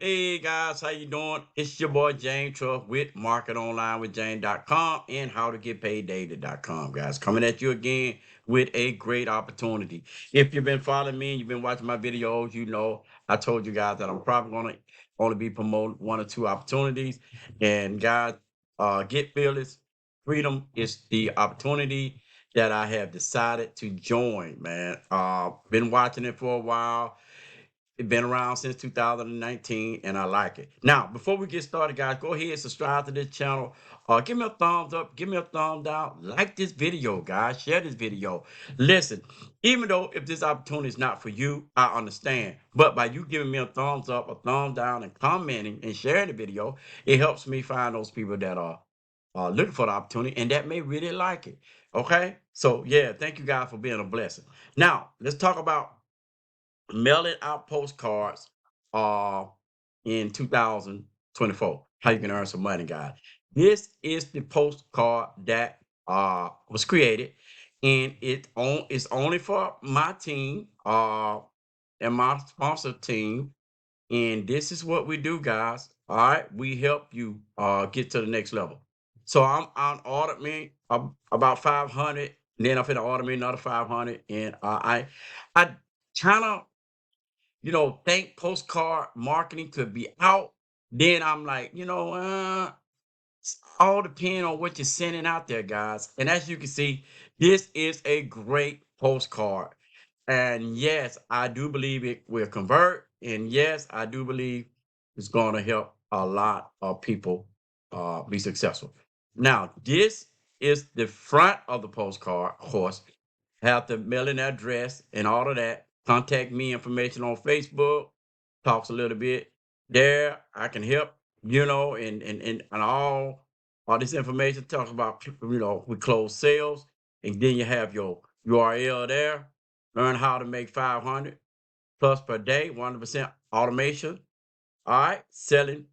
Hey guys, how you doing? It's your boy James Truss with marketonlinewithjames.com and howtogetpaiddaily.com, guys. Coming at you again with a great opportunity. If you've been following me and you've been watching my videos, you know I told you guys that I'm probably gonna only be promoting one or two opportunities. And guys, Get Fearless Freedom is the opportunity that I have decided to join, man. Been watching it for a while. It's been around since 2019, and I like it. Now, before we get started, guys, go ahead and subscribe to this channel. Give me a thumbs up, give me a thumbs down, like this video, guys, share this video. Listen, even though if this opportunity is not for you, I understand. But by you giving me a thumbs up, a thumbs down, and commenting and sharing the video, it helps me find those people that are looking for the opportunity and that may really like it. Okay, so yeah, thank you guys for being a blessing. Now, let's talk about mailing out postcards uh in 2024. How you can earn some money, guys. This is the postcard that was created, and it's only for my team and my sponsor team. And this is what we do, guys. All right, we help you get to the next level. So I'm ordered me about 500, and then I'm finna order me another 500, and I kind of think postcard marketing could be out. Then I'm like, all depend on what you're sending out there, guys. And as you can see, this is a great postcard. And yes, I do believe it will convert. And yes, I do believe it's going to help a lot of people be successful. Now, this is the front of the postcard, of course. Have the mailing address and all of that. Contact me information on Facebook. Talks a little bit there. I can help, and all this information talks about, we close sales, and then you have your URL there. Learn how to make 500 plus per day, 100% automation. All right, selling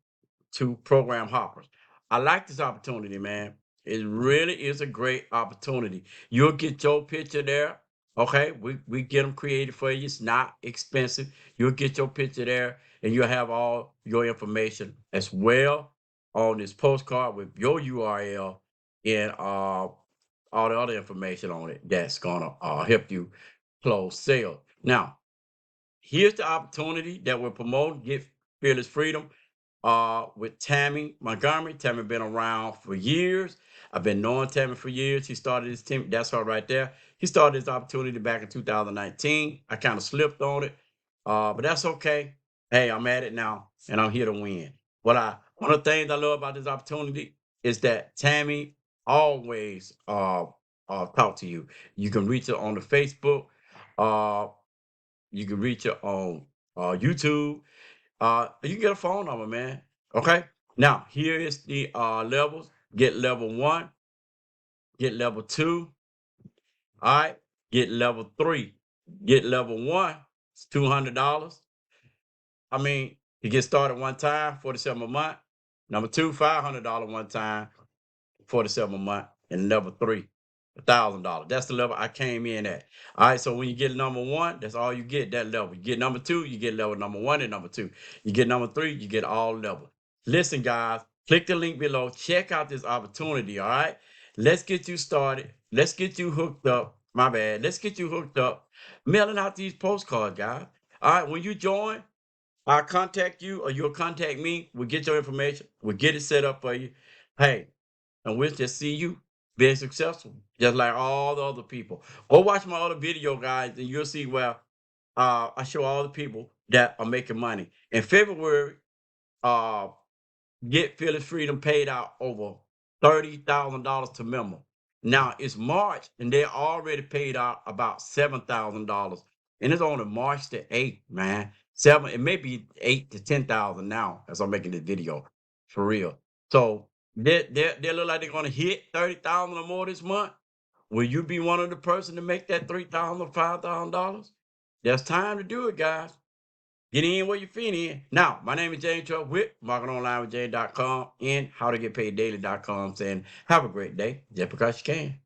to program hoppers. I like this opportunity, man. It really is a great opportunity. You'll get your picture there. Okay, we get them created for you. It's not expensive. You'll get your picture there, and you'll have all your information as well on this postcard with your URL and all the other information on it that's gonna help you close sales. Now, here's the opportunity that we're promoting. Get Fearless Freedom with Tammy Montgomery. Tammy been around for years. I've been knowing Tammy for years. He started his team. That's her right there. He started this opportunity back in 2019. I kind of slipped on it, but that's okay. Hey, I'm at it now, and I'm here to win. One of the things I love about this opportunity is that Tammy always talk to you. You can reach her on the Facebook. Uh, you can reach her on YouTube. You can get a phone number, man. Okay. Now, here is the levels. Get level 1, get level 2. All right. Get level 3. Get level 1. It's $200. I mean, you get started one time, 47 a month. Number 2, $500 one time, 47 a month. And level 3, $1,000. That's the level I came in at. All right. So when you get number 1, that's all you get, that level. You get number 2, you get level number 1 and number 2. You get number 3, you get all level. Listen, guys, click the link below. Check out this opportunity. All right. Let's get you started. Let's get you hooked up. My bad. Let's get you hooked up. Mailing out these postcards, guys. All right. When you join, I'll contact you or you'll contact me. We'll get your information. We'll get it set up for you. Hey, and we'll just see you being successful, just like all the other people. Go watch my other video, guys, and you'll see where I show all the people that are making money. In February, uh, Get Fearless Freedom paid out over $30,000 to members. Now it's March, and they already paid out about $7,000, and it's only March the 8th, man. It may be 8 to 10,000 now as I'm making this video, for real. So they look like they're gonna hit 30,000 or more this month. Will you be one of the person to make that $3,000 or $5,000? There's time to do it, guys. Get in where you fit in. Now, my name is James Truss with marketonlinewithjames.com and howtogetpaiddaily.com, saying have a great day just because you can.